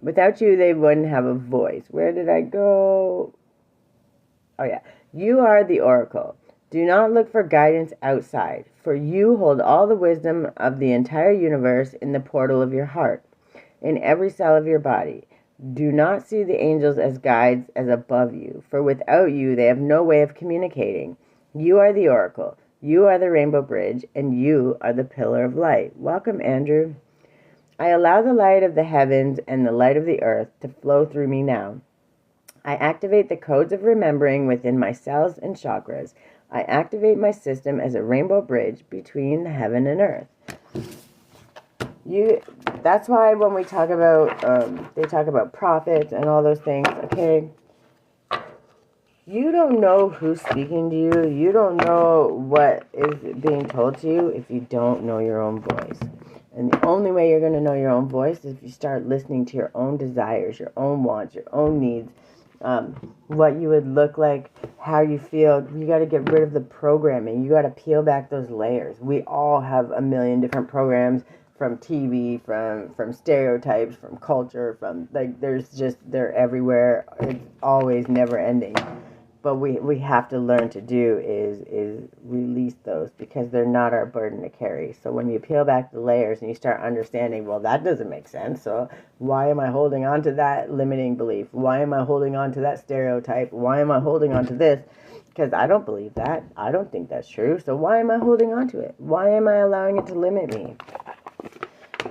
Without you, they wouldn't have a voice. Where did I go? Oh, yeah. You are the oracle. Do not look for guidance outside, for you hold all the wisdom of the entire universe in the portal of your heart, in every cell of your body. Do not see the angels as guides as above you, for without you they have no way of communicating. You are the oracle, you are the rainbow bridge, and you are the pillar of light. Welcome, Andrew. I allow the light of the heavens and the light of the earth to flow through me now. I activate the codes of remembering within my cells and chakras. I activate my system as a rainbow bridge between the heaven and earth. That's why when we talk about, they talk about prophets and all those things, okay? You don't know who's speaking to you. You don't know what is being told to you if you don't know your own voice. And the only way you're going to know your own voice is if you start listening to your own desires, your own wants, your own needs, what you would look like, how you feel. You got to get rid of the programming. You got to peel back those layers. We all have a million different programs from TV, from stereotypes, from culture, from they're everywhere. It's always never ending. But we have to learn to do is release those because they're not our burden to carry. So when you peel back the layers and you start understanding, well, that doesn't make sense. So why am I holding on to that limiting belief? Why am I holding on to that stereotype? Why am I holding on to this? Because I don't believe that. I don't think that's true. So why am I holding on to it? Why am I allowing it to limit me?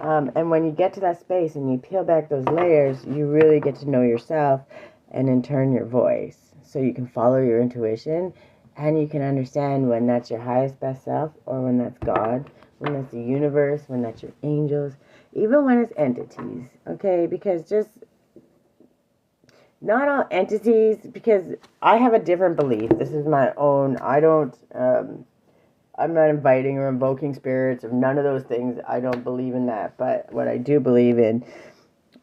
And when you get to that space and you peel back those layers, you really get to know yourself and in turn your voice. So you can follow your intuition and you can understand when that's your highest best self or when that's God, when that's the universe, when that's your angels, even when it's entities, okay? Because just not all entities, because I have a different belief. This is my own. I'm not inviting or invoking spirits or none of those things. I don't believe in that. But what I do believe in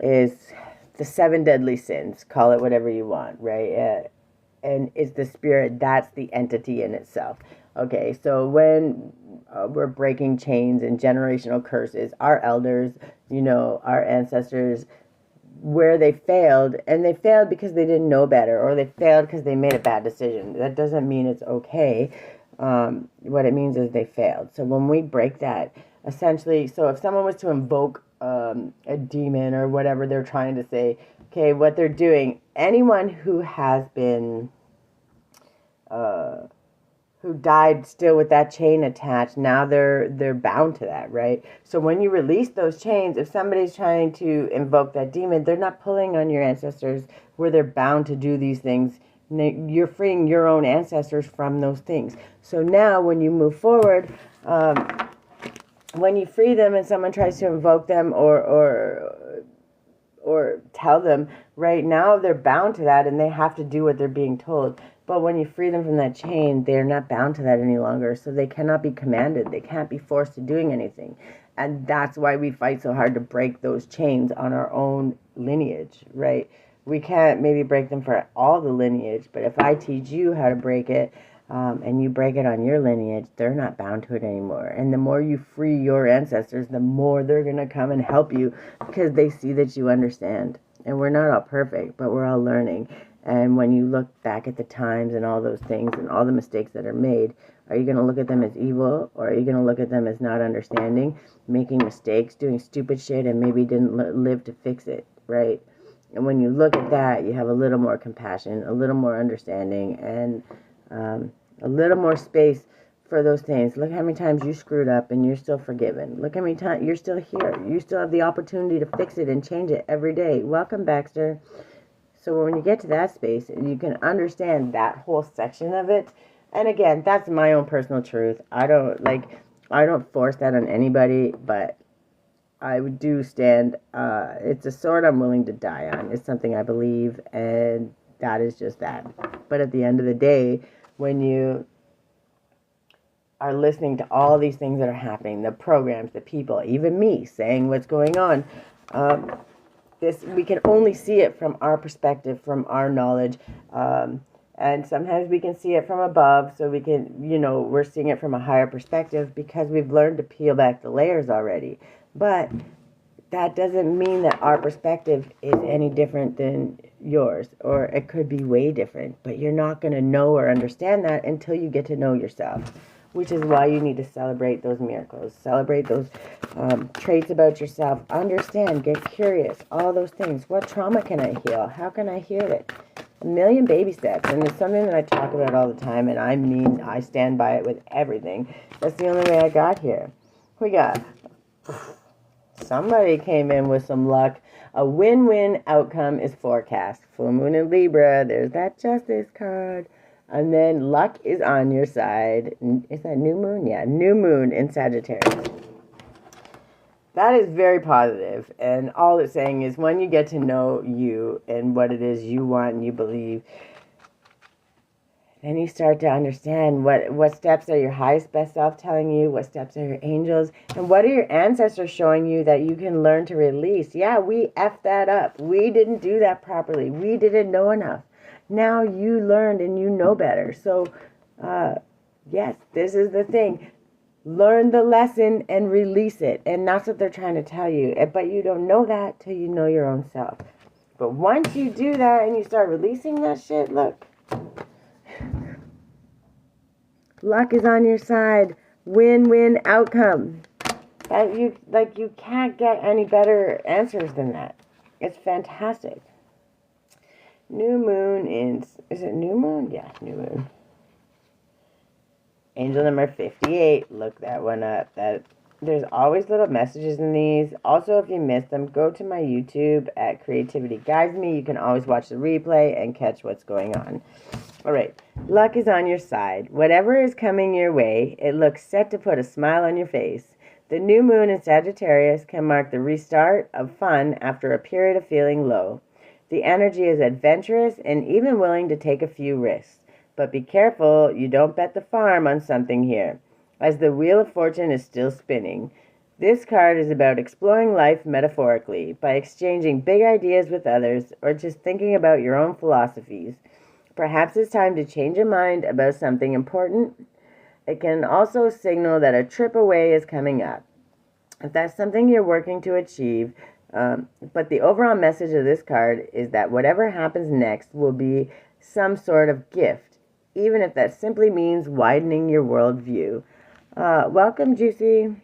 is the 7 deadly sins. Call it whatever you want, right? And it's the spirit, that's the entity in itself. Okay, so when we're breaking chains and generational curses, our elders, our ancestors, where they failed, and they failed because they didn't know better, or they failed because they made a bad decision. That doesn't mean it's okay. What it means is they failed. So when we break that, essentially, so if someone was to invoke a demon or whatever they're trying to say, okay, what they're doing, anyone who has been who died still with that chain attached, now they're bound to that, right? So when you release those chains, if somebody's trying to invoke that demon, they're not pulling on your ancestors where they're bound to do these things. You're freeing your own ancestors from those things. So now when you move forward, when you free them and someone tries to invoke them or tell them, right now they're bound to that and they have to do what they're being told. But when you free them from that chain, they're not bound to that any longer. So they cannot be commanded. They can't be forced to doing anything. And that's why we fight so hard to break those chains on our own lineage, right? We can't maybe break them for all the lineage, but if I teach you how to break it, and you break it on your lineage, they're not bound to it anymore. And the more you free your ancestors, the more they're going to come and help you because they see that you understand. And we're not all perfect, but we're all learning. And when you look back at the times and all those things and all the mistakes that are made, are you going to look at them as evil, or are you going to look at them as not understanding, making mistakes, doing stupid shit, and maybe didn't live to fix it, right? And when you look at that, you have a little more compassion, a little more understanding, and a little more space for those things. Look how many times you screwed up and you're still forgiven. Look how many times you're still here. You still have the opportunity to fix it and change it every day. Welcome, Baxter. So when you get to that space, you can understand that whole section of it. And again, that's my own personal truth. I don't force that on anybody, but I do stand, it's a sword I'm willing to die on. It's something I believe, and that is just that. But at the end of the day, when you are listening to all these things that are happening, the programs, the people, even me saying what's going on, we can only see it from our perspective, from our knowledge, and sometimes we can see it from above, so we can, we're seeing it from a higher perspective because we've learned to peel back the layers already. But that doesn't mean that our perspective is any different than yours, or it could be way different, but you're not going to know or understand that until you get to know yourself, which is why you need to celebrate those miracles, celebrate those traits about yourself, understand, get curious, all those things. What trauma can I heal? How can I heal it? A million baby steps, and it's something that I talk about all the time, and I stand by it with everything. That's the only way I got here. We got... Somebody came in with some luck. A win-win outcome is forecast. Full moon in Libra. There's that justice card. And then luck is on your side. Is that new moon? Yeah, new moon in Sagittarius. That is very positive. And all it's saying is when you get to know you and what it is you want and you believe, then you start to understand what steps are your highest best self telling you, what steps are your angels, and what are your ancestors showing you that you can learn to release. Yeah, we effed that up. We didn't do that properly. We didn't know enough. Now you learned and you know better. So, yes, this is the thing. Learn the lesson and release it. And that's what they're trying to tell you. But you don't know that till you know your own self. But once you do that and you start releasing that shit, look. Luck is on your side. Win-win outcome. You can't get any better answers than that. It's fantastic. New moon is it new moon? Yeah, new moon. Angel number 58. Look that one up. There's always little messages in these. Also, if you missed them, go to my YouTube at Creativity Guides Me. You can always watch the replay and catch what's going on. All right. Luck is on your side. Whatever is coming your way, it looks set to put a smile on your face. The new moon in Sagittarius can mark the restart of fun after a period of feeling low. The energy is adventurous and even willing to take a few risks. But be careful you don't bet the farm on something here, as the Wheel of Fortune is still spinning. This card is about exploring life metaphorically by exchanging big ideas with others or just thinking about your own philosophies. Perhaps it's time to change your mind about something important. It can also signal that a trip away is coming up. If that's something you're working to achieve, but the overall message of this card is that whatever happens next will be some sort of gift, even if that simply means widening your worldview. Welcome, Juicy.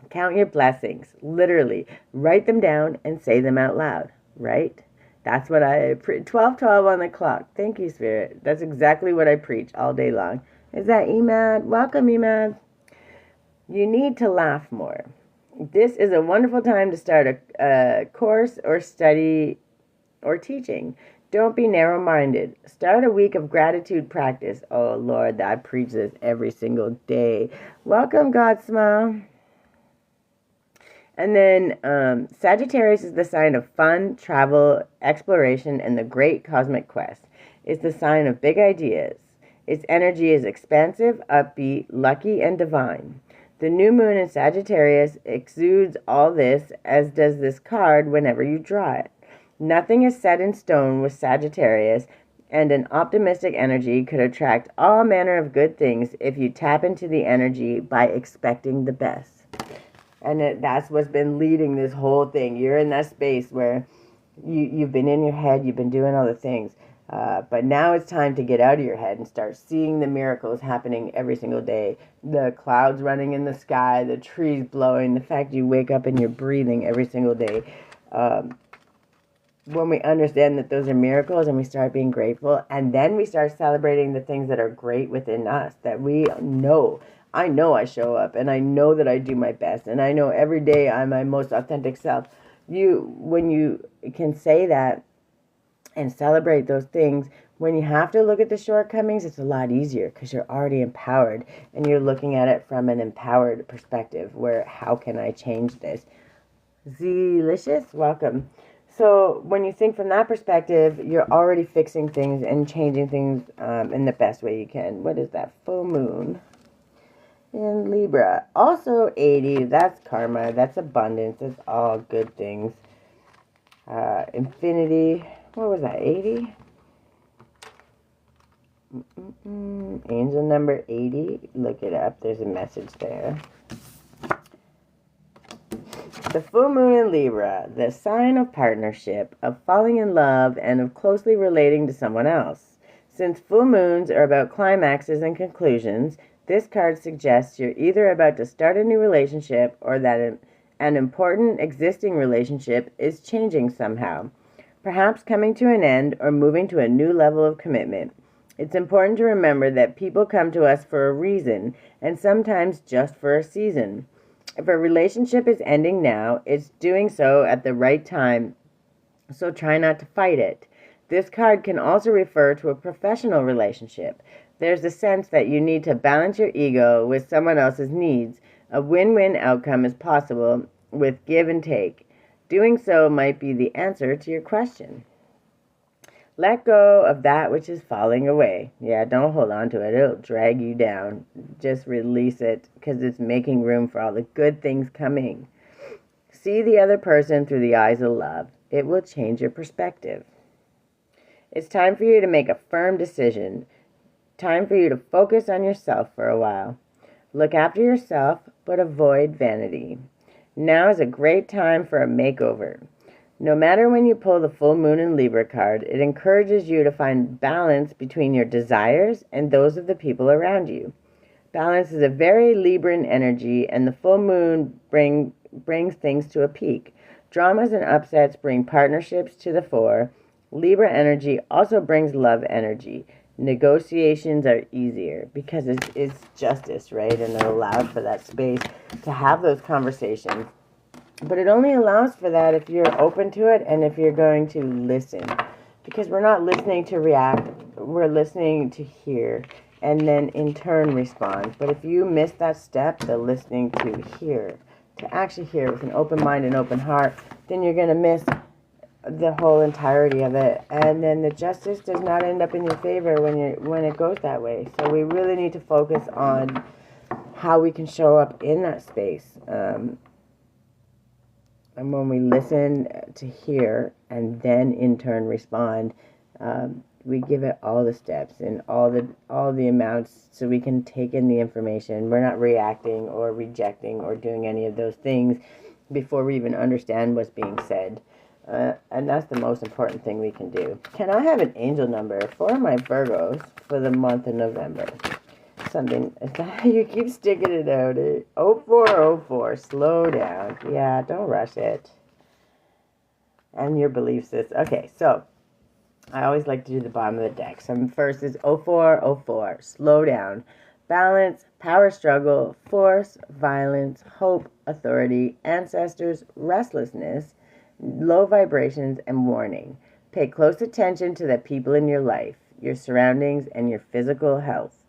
Count your blessings. Literally, write them down and say them out loud, right? That's what 12:12 on the clock. Thank you, Spirit. That's exactly what I preach all day long. Is that Emad? Welcome, Emad. You need to laugh more. This is a wonderful time to start a course or study or teaching. Don't be narrow-minded. Start a week of gratitude practice. Oh, Lord, I preach this every single day. Welcome, God Smile. And then Sagittarius is the sign of fun, travel, exploration, and the great cosmic quest. It's the sign of big ideas. Its energy is expansive, upbeat, lucky, and divine. The new moon in Sagittarius exudes all this, as does this card whenever you draw it. Nothing is set in stone with Sagittarius, and an optimistic energy could attract all manner of good things if you tap into the energy by expecting the best. And that's what's been leading this whole thing. You're in that space where you've been in your head, you've been doing all the things. But now it's time to get out of your head and start seeing the miracles happening every single day. The clouds running in the sky, the trees blowing, the fact you wake up and you're breathing every single day. When we understand that those are miracles and we start being grateful, and then we start celebrating the things that are great within us, that we know. I know I show up, and I know that I do my best, and I know every day I'm my most authentic self. When you can say that and celebrate those things, when you have to look at the shortcomings, it's a lot easier because you're already empowered, and you're looking at it from an empowered perspective, where how can I change this? Zelicious, welcome. So when you think from that perspective, you're already fixing things and changing things in the best way you can. What is that? Full moon in Libra. Also 80. That's karma. That's abundance. That's all good things. Infinity. What was that? 80? Angel number 80. Look it up. There's a message there. The full moon in Libra, the sign of partnership, of falling in love, and of closely relating to someone else. Since full moons are about climaxes and conclusions, this card suggests you're either about to start a new relationship or that an important existing relationship is changing somehow, perhaps coming to an end or moving to a new level of commitment. It's important to remember that people come to us for a reason, and sometimes just for a season. If a relationship is ending now, it's doing so at the right time, so try not to fight it. This card can also refer to a professional relationship. There's a sense that you need to balance your ego with someone else's needs. A win-win outcome is possible with give and take. Doing so might be the answer to your question. Let go of that which is falling away. Yeah, don't hold on to it. It'll drag you down. Just release it because it's making room for all the good things coming. See the other person through the eyes of love. It will change your perspective. It's time for you to make a firm decision. Time for you to focus on yourself for a while. Look after yourself, but avoid vanity. Now is a great time for a makeover. No matter when you pull the full moon in Libra card, it encourages you to find balance between your desires and those of the people around you. Balance is a very Libran energy, and the full moon brings things to a peak. Dramas and upsets bring partnerships to the fore. Libra energy also brings love energy. Negotiations are easier because it's justice, right? And it allows for that space to have those conversations. But it only allows for that if you're open to it and if you're going to listen. Because we're not listening to react, we're listening to hear and then in turn respond. But if you miss that step, the listening to hear, to actually hear with an open mind and open heart, then you're going to miss the whole entirety of it. And then the justice does not end up in your favor when it goes that way. So we really need to focus on how we can show up in that space. And when we listen to hear and then in turn respond, we give it all the steps and all the amounts so we can take in the information. We're not reacting or rejecting or doing any of those things before we even understand what's being said. And that's the most important thing we can do. Can I have an angel number for my Virgos for the month of November? Something, you keep sticking it out. 0404, slow down. Yeah, don't rush it. And your belief system. Okay, so I always like to do the bottom of the deck. So first is 0404. Slow down. Balance, power struggle, force, violence, hope, authority, ancestors, restlessness, low vibrations, and warning. Pay close attention to the people in your life, your surroundings, and your physical health.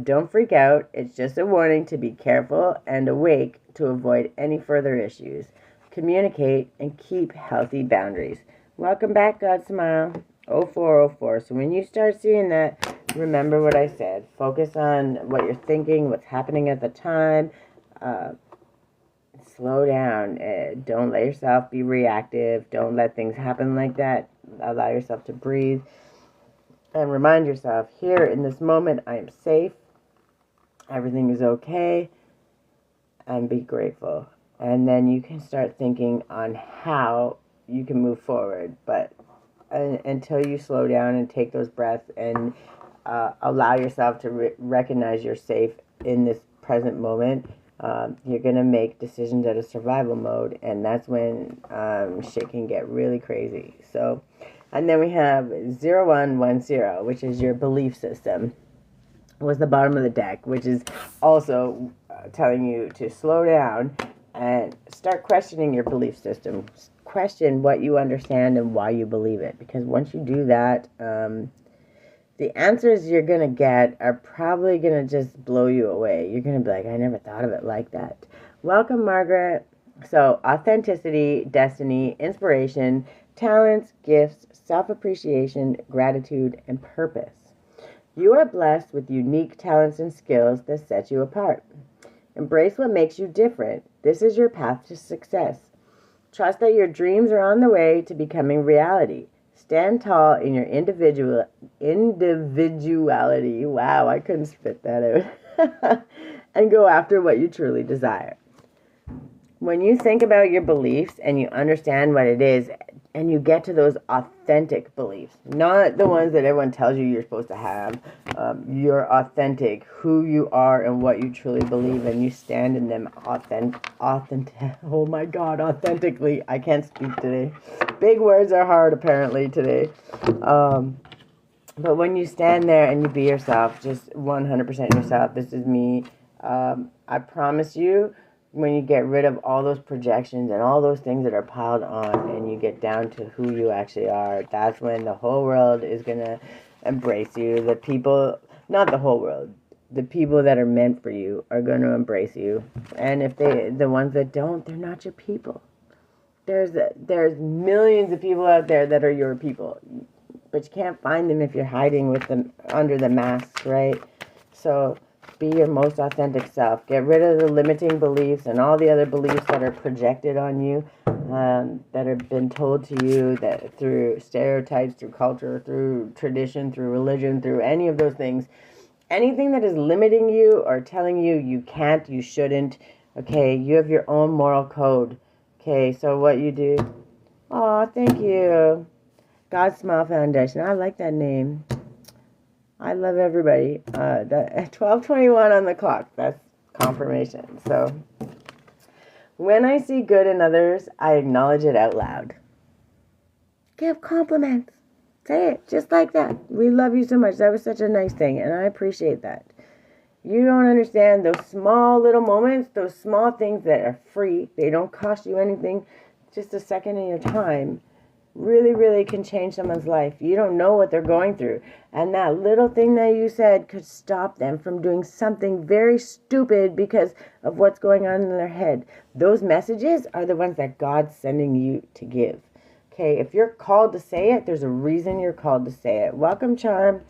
Don't freak out. It's just a warning to be careful and awake to avoid any further issues. Communicate and keep healthy boundaries. Welcome back, God Smile. 0404. So when you start seeing that, remember what I said. Focus on what you're thinking, what's happening at the time. Slow down. Don't let yourself be reactive. Don't let things happen like that. Allow yourself to breathe. And remind yourself, here in this moment, I am safe. Everything is okay. And be grateful. And then you can start thinking on how you can move forward. But until you slow down and take those breaths and allow yourself to recognize you're safe in this present moment, you're going to make decisions out of survival mode, and that's when shit can get really crazy. So, and then we have 0110, which is your belief system, was the bottom of the deck, which is also telling you to slow down and start questioning your belief system. Question what you understand and why you believe it, because once you do that, the answers you're going to get are probably going to just blow you away. You're going to be like, I never thought of it like that. Welcome, Margaret. So, authenticity, destiny, inspiration, talents, gifts, self-appreciation, gratitude, and purpose. You are blessed with unique talents and skills that set you apart. Embrace what makes you different. This is your path to success. Trust that your dreams are on the way to becoming reality. Stand tall in your individuality. Wow, I couldn't spit that out. And go after what you truly desire. When you think about your beliefs and you understand what it is, and you get to those authentic beliefs, not the ones that everyone tells you you're supposed to have, you're authentic, who you are and what you truly believe, and you stand in them oh my God, authentically. I can't speak today. Big words are hard apparently today. But when you stand there and you be yourself, just 100% yourself, this is me, I promise you, when you get rid of all those projections and all those things that are piled on and you get down to who you actually are, that's when the whole world is going to embrace you. The people, not the whole world, the people that are meant for you are going to embrace you. And if the ones that don't, they're not your people. There's millions of people out there that are your people, but you can't find them if you're hiding with them under the mask, right? So be your most authentic self. Get rid of the limiting beliefs and all the other beliefs that are projected on you, that have been told to you that through stereotypes, through culture, through tradition, through religion, through any of those things. Anything that is limiting you or telling you you can't, you shouldn't, okay, you have your own moral code. Okay, so what you do, oh, thank you. God Smile Foundation. I like that name. I love everybody. 12:21 on the clock. That's confirmation. So, when I see good in others, I acknowledge it out loud. Give compliments. Say it just like that. We love you so much. That was such a nice thing, and I appreciate that. You don't understand those small little moments, those small things that are free. They don't cost you anything. Just a second in your time. Really, really can change someone's life. You don't know what they're going through. And that little thing that you said could stop them from doing something very stupid because of what's going on in their head. Those messages are the ones that God's sending you to give. Okay, if you're called to say it, there's a reason you're called to say it. Welcome, Charm.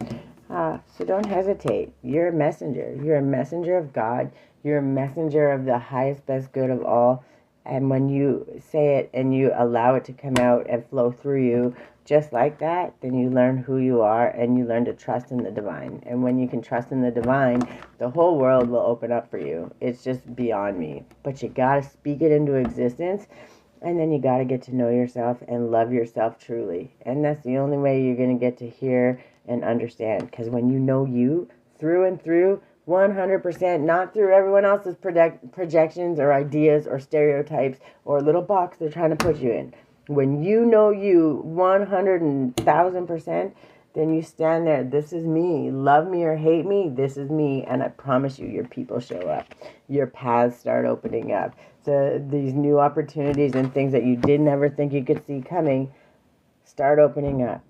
So don't hesitate. You're a messenger. You're a messenger of God. You're a messenger of the highest, best good of all. And when you say it and you allow it to come out and flow through you just like that, then you learn who you are and you learn to trust in the divine. And when you can trust in the divine, the whole world will open up for you. It's just beyond me. But you got to speak it into existence, and then you got to get to know yourself and love yourself truly. And that's the only way you're going to get to hear and understand. Because when you know you through and through, 100%, not through everyone else's projections or ideas or stereotypes or little box they're trying to put you in. When you know you 100,000%, then you stand there. This is me. Love me or hate me, this is me. And I promise you, your people show up. Your paths start opening up. So these new opportunities and things that you didn't ever think you could see coming start opening up.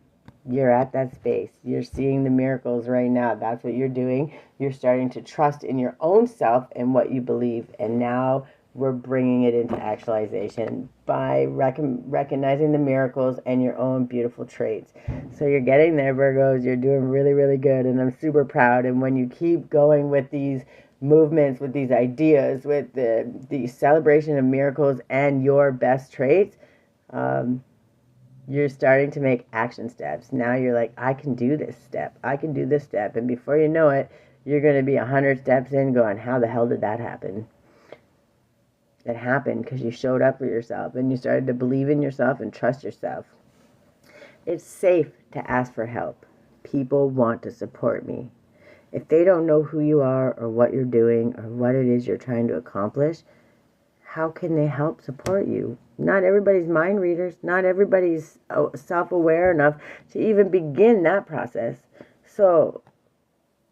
You're at that space. You're seeing the miracles right now. That's what you're doing. You're starting to trust in your own self and what you believe. And now we're bringing it into actualization by recognizing the miracles and your own beautiful traits. So you're getting there, Virgos. You're doing really, really good. And I'm super proud. And when you keep going with these movements, with these ideas, with the celebration of miracles and your best traits, you're starting to make action steps. Now you're like, I can do this step. I can do this step. And before you know it, you're going to be 100 steps in going, how the hell did that happen? It happened because you showed up for yourself and you started to believe in yourself and trust yourself. It's safe to ask for help. People want to support me. If they don't know who you are or what you're doing or what it is you're trying to accomplish, how can they help support you? Not everybody's mind readers. Not everybody's self-aware enough to even begin that process. So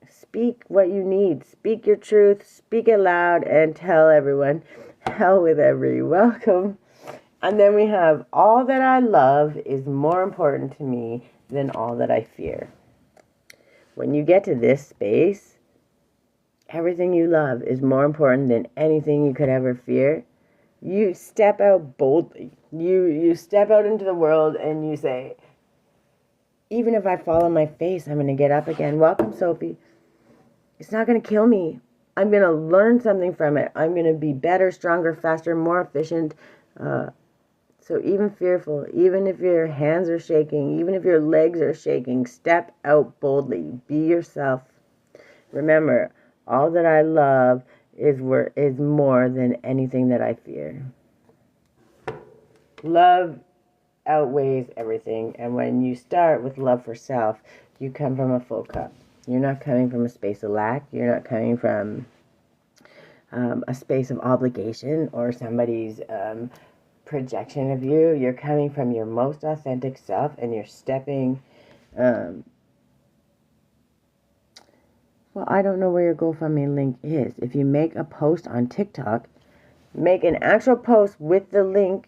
speak what you need. Speak your truth. Speak it loud and tell everyone. Hell with every welcome. And then we have all that I love is more important to me than all that I fear. When you get to this space, everything you love is more important than anything you could ever fear. You step out boldly. You step out into the world and you say, even if I fall on my face, I'm going to get up again. Welcome, Sophie. It's not going to kill me. I'm going to learn something from it. I'm going to be better, stronger, faster, more efficient. So even fearful, even if your hands are shaking, even if your legs are shaking, step out boldly. Be yourself. Remember, all that I love is more than anything that I fear. Love outweighs everything. And when you start with love for self, you come from a full cup. You're not coming from a space of lack. You're not coming from a space of obligation or somebody's projection of you. You're coming from your most authentic self, and you're stepping. Well, I don't know where your GoFundMe link is. If you make a post on TikTok, make an actual post with the link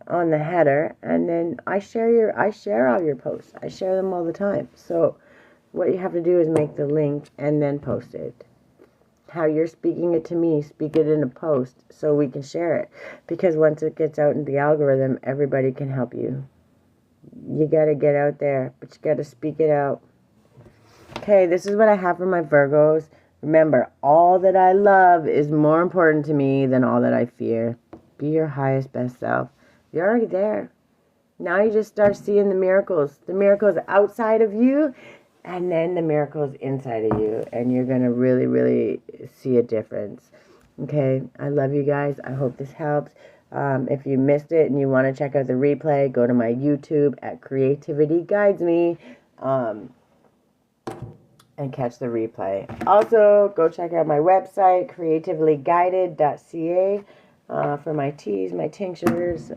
on the header, and then I share all your posts. I share them all the time. So what you have to do is make the link and then post it. How you're speaking it to me, speak it in a post so we can share it. Because once it gets out in the algorithm, everybody can help you. You got to get out there, but you got to speak it out. Okay, this is what I have for my Virgos. Remember, all that I love is more important to me than all that I fear. Be your highest, best self. You're already there. Now you just start seeing the miracles outside of you, and then the miracles inside of you, and you're going to really, really see a difference. Okay, I love you guys. I hope this helps. If you missed it and you want to check out the replay, go to my YouTube at Creativity Guides Me. And catch the replay. Also, go check out my website, creativityguided.ca, for my teas, my tinctures,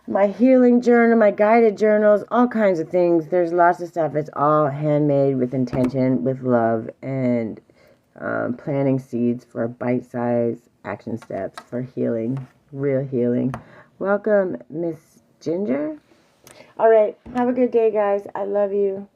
my healing journal, my guided journals, all kinds of things. There's lots of stuff. It's all handmade with intention, with love, and planting seeds for bite-sized action steps for healing, real healing. Welcome, Miss Ginger. All right, have a good day, guys. I love you.